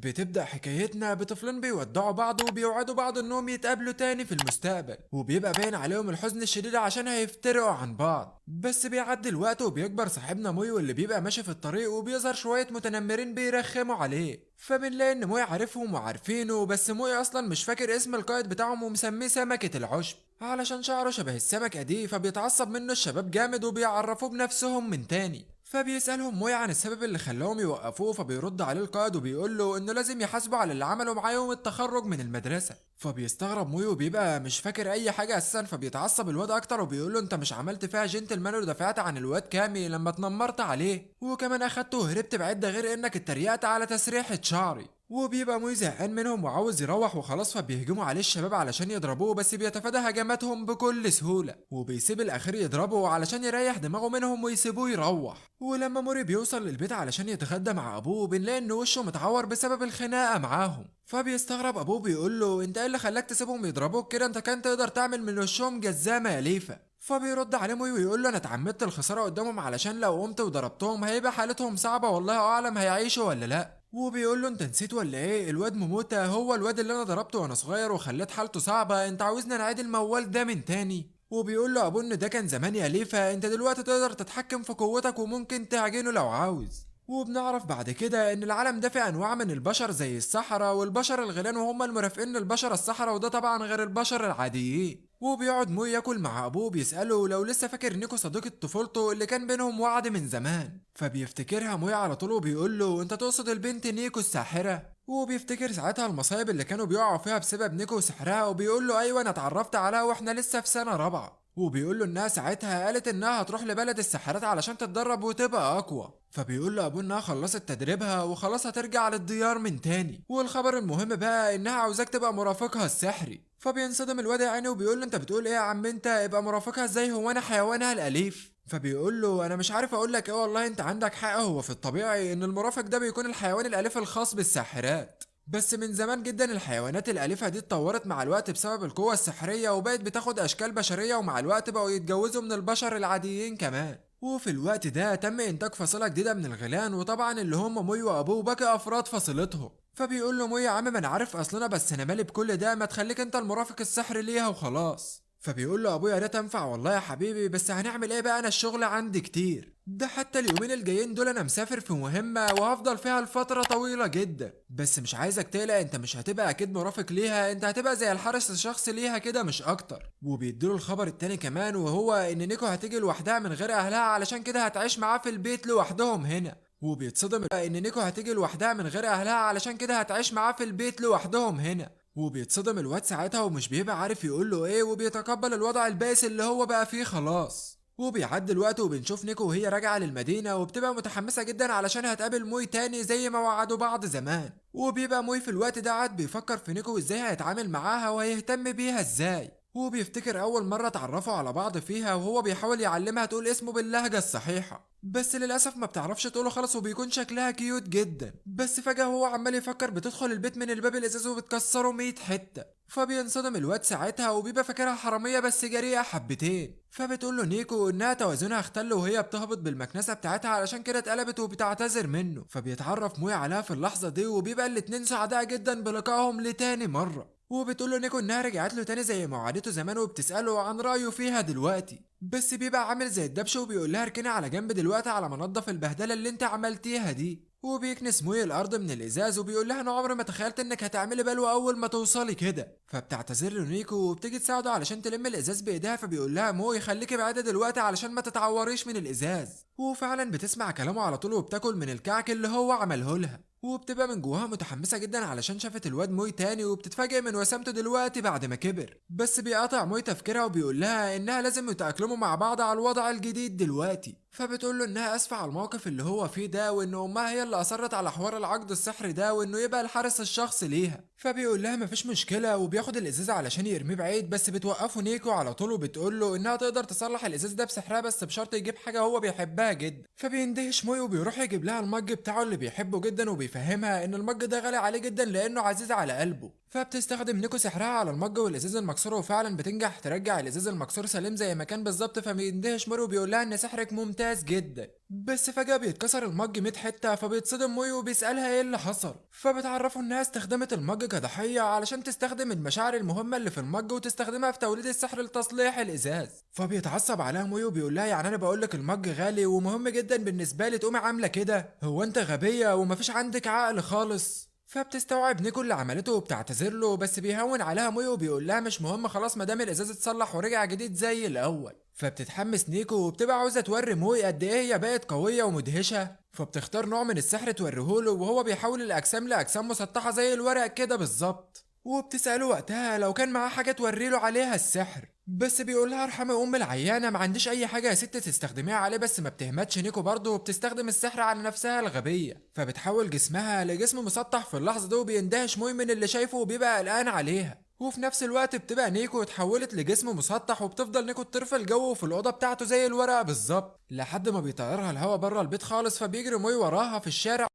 بتبدأ حكايتنا بطفلين بيودعوا بعض وبيوعدوا بعض انهم يتقابلوا تاني في المستقبل، وبيبقى باين عليهم الحزن الشديد عشان هيفترقوا عن بعض. بس بيعدي الوقت وبيكبر صاحبنا موي، واللي بيبقى ماشي في الطريق وبيظهر شوية متنمرين بيرخموا عليه، فبنلاقي ان موي عارفهم وعارفينه، بس موي اصلا مش فاكر اسم القائد بتاعهم ومسميه سمكة العشب علشان شعره شبه السمكة دي، فبيتعصب منه الشباب جامد وبيعرفوه بنفسهم من تاني. فبيسألهم موي عن السبب اللي خلاهم يوقفوه، فبيرد عليه القائد وبيقول له انه لازم يحاسبوا على اللي عمله معاه يوم التخرج من المدرسة. فبيستغرب موي وبيبقى مش فاكر اي حاجة اساسا، فبيتعصب الواد اكتر وبيقول له انت مش عملت فيها جنتلمان ودافعت عن الواد كامي لما اتنمرت عليه، وكمان اخدته وهربت بعيد، ده غير انك اتريقت على تسريحة شعري. وبيبقى موي زهقان منهم وعاوز يروح وخلاص، فبيهجموا عليه الشباب علشان يضربوه، بس بيتفادى هجماتهم بكل سهولة، وبيسيب الاخير يضربه علشان يريح دماغه منهم ويسيبوه يروح. ولما موري بيوصل للبيت علشان يتغدى مع ابوه، بنلاقي ان وشه متعور بسبب الخناقة معاهم. فبيستغرب ابوه بيقول له انت ايه اللي خلاك تسيبهم يضربوك كده، انت كان تقدر تعمل من وشهم جزامة يا ليفا. فبيرد عليه موي ويقول له انا اتعمدت الخسارة قدامهم علشان لو قمت وضربتهم هيبقى حالتهم صعبة، والله اعلم هيعيشوا ولا لا. وبيقول له انت نسيت ولا ايه، الواد موموتا هو الواد اللي انا ضربته وانا صغير وخليت حالته صعبة، انت عاوزنا نعيد الموال ده من تاني. وبيقول له ابو ان ده كان زمان يا ليفا، انت دلوقتي تقدر تتحكم في قوتك وممكن تعجنه لو عاوز. وبنعرف بعد كده ان العالم ده فيه انواع من البشر زي السحرة والبشر الغيلان، وهم المرافقين للبشر السحرة، وده طبعا غير البشر العاديين. وبيقعد موي ياكل مع ابوه، بيسأله لو لسه فاكر نيكو صديقة طفولته اللي كان بينهم وعد من زمان، فبيفتكرها موي على طول وبيقول له انت تقصد البنت نيكو الساحرة. وبيفتكر ساعتها المصايب اللي كانوا بيقعوا فيها بسبب نيكو وسحرها، وبيقول له ايوه انا اتعرفت عليها واحنا لسه في سنة رابعة. وبيقول له انها ساعتها قالت انها هتروح لبلد الساحرات علشان تتدرب وتبقى اقوى، فبيقول له ابوه انها خلصت تدريبها وخلاص هترجع للديار من تاني، والخبر المهم بقى انها عاوزاك تبقى مرافقها السحري. فبينصدم الواد يا عيني وبيقول له انت بتقول ايه يا عم، انت ابقى مرافقها ازاي، هو انا حيوانها الاليف؟ فبيقول له انا مش عارف اقول لك ايه، والله انت عندك حق، هو في الطبيعي ان المرافق ده بيكون الحيوان الاليف الخاص بالساحرات، بس من زمان جدا الحيوانات الأليفة دي اتطورت مع الوقت بسبب القوة السحرية وبقت بتاخد أشكال بشرية، ومع الوقت بقوا يتجوزوا من البشر العاديين كمان. وفي الوقت ده تم إنتاج فصيلة جديدة من الغيلان، وطبعا اللي هم موي وأبوه وباقي أفراد فصيلتهم. فبيقول له موي يا عم ما أنا عارف أصلنا، بس أنا مالي بكل ده، ما تخليك أنت المرافق السحري ليها وخلاص. فبيقول له ابويا يا ريت انفع والله يا حبيبي، بس هنعمل ايه بقى، انا الشغل عندي كتير، ده حتى اليومين الجايين دول انا مسافر في مهمة وهفضل فيها لفترة طويلة جدا، بس مش عايزك تقلق، انت مش هتبقى اكيد مرافق ليها، انت هتبقى زي الحارس الشخصي ليها كده مش اكتر. وبيديله الخبر التاني كمان، وهو ان نيكو هتيجي لوحدها من غير اهلها علشان كده هتعيش معاه في البيت لوحدهم هنا. وبيتصدم ان نيكو هتيجي لوحدها من غير اهلها علشان كده هتعيش معاه في البيت لوحدهم هنا. وبيتصدم الواد ساعتها ومش بيبقى عارف يقول له ايه، وبيتقبل الوضع البائس اللي هو بقى فيه خلاص. وبيعدي الوقت وبنشوف نيكو وهي راجعة للمدينة، وبتبقى متحمسة جدا علشان هتقابل موي تاني زي ما وعدوا بعض زمان. وبيبقى موي في الوقت ده قاعد بيفكر في نيكو ازاي هيتعامل معاها وهيهتم بيها ازاي، وبيفتكر أول مرة اتعرفوا على بعض فيها وهو بيحاول يعلمها تقول اسمه باللهجة الصحيحة، بس للأسف ما بتعرفش تقوله خالص، وبيكون شكلها كيوت جدا. بس فجأة وهو عمال يفكر بتدخل البيت من الباب الإزاز وبتكسره 100 حتة، فبينصدم الواد ساعتها وبيبقى فاكرها حرامية بس جريئة حبتين. فبتقول له نيكو انها توازنها اختل وهي بتهبط بالمكنسة بتاعتها علشان كده اتقلبت وبتعتذر منه، فبيتعرف موي عليها في اللحظة دي وبيبقى الاتنين سعداء جدا بلقائهم لتاني مرة. وبتقول له نيكو انها رجعت له تاني زي ما وعدته زمان، وبتسأله عن رأيه فيها دلوقتي، بس بيبقى عامل زي الدبش وبيقول لها اركني على جنب دلوقتي على ما انضف البهدلة اللي انت عملتيها دي. وبيكنس موي الارض من الازاز وبيقول لها انا عمري ما تخيلت انك هتعملي بلوى اول ما توصلي كده، فبتعتذر له نيكو وبتيجي تساعده علشان تلم الازاز بايديها، فبيقول لها موي خليكي بعيده دلوقتي علشان ما تتعوريش من الازاز. وفعلا بتسمع كلامه على طول وبتاكل من الكعك اللي هو عمله لها، وبتبقى من جواها متحمسة جدا علشان شافت الواد موي تاني، وبتتفاجئ من وسامته دلوقتي بعد ما كبر، بس بيقاطع موي تفكيرها وبيقول لها انها لازم يتأقلموا مع بعض على الوضع الجديد دلوقتي. فبتقول له انها اسفة على الموقف اللي هو فيه ده، وان امها هي اللي اصرت على حوار العقد السحري ده وانه يبقى الحارس الشخصي ليها. فبيقول لها مفيش مشكلة وبياخد الازاز علشان يرميه بعيد، بس بتوقفه نيكو على طول وبتقول له انها تقدر تصلح الازاز ده بسحرها بس بشرط يجيب حاجة هو بيحبها جدا. فبيندهش موي وبيروح يجيب لها المج بتاعه اللي بيحبه جدا، وبيفهمها ان المج ده غالي عليه جدا لانه عزيز على قلبه. فبتستخدم نيكو سحرها على المج والازاز المكسور، وفعلا بتنجح ترجع الازاز المكسور سليم زي ما كان بالظبط. فبيندهش مورو وبيقول لها ان سحرك ممتاز جدا. بس فجأة بيتكسر المج 100 حتة، فبيتصدم موي وبيسألها ايه اللي حصل. فبتعرفه انها استخدمت المج كضحية علشان تستخدم المشاعر المهمة اللي في المج وتستخدمها في توليد السحر لتصليح الازاز. فبيتعصب عليها موي وبيقول لها يعني انا بقولك المج غالي ومهم جدا بالنسبة لي تقومي عاملة كده؟ هو انت غبية ومفيش عندك عقل خالص؟ فبتستوعب نيكو اللي عملته وبتعتذر له، بس بيهون عليها موي وبيقول لها مش مهم خلاص مادام الازاز اتصلح ورجع جديد زي الاول. فبتتحمس نيكو وبتبقى عاوزه توري موي قد ايه هي بقت قويه ومدهشه. فبتختار نوع من السحر توريهوله وهو بيحول الاجسام لاجسام مسطحه زي الورق كده بالظبط. وبتسأله وقتها لو كان معاه حاجة توريله عليها السحر، بس بيقولها ارحمي ام العيانة ما عنديش اي حاجة يا ست تستخدميها عليه. بس ما بتهمتش نيكو برضه وبتستخدم السحر على نفسها الغبية. فبتحول جسمها لجسم مسطح في اللحظة دي، وبيندهش موي من اللي شايفه وبيبقى قلقان عليها. وفي نفس الوقت بتبقى نيكو اتحولت لجسم مسطح، وبتفضل نيكو تطير في الجو في الأوضة بتاعته زي الورقة بالظبط لحد ما بيطيرها الهوا بره البيت خالص. فبيجري موي وراها في الشارع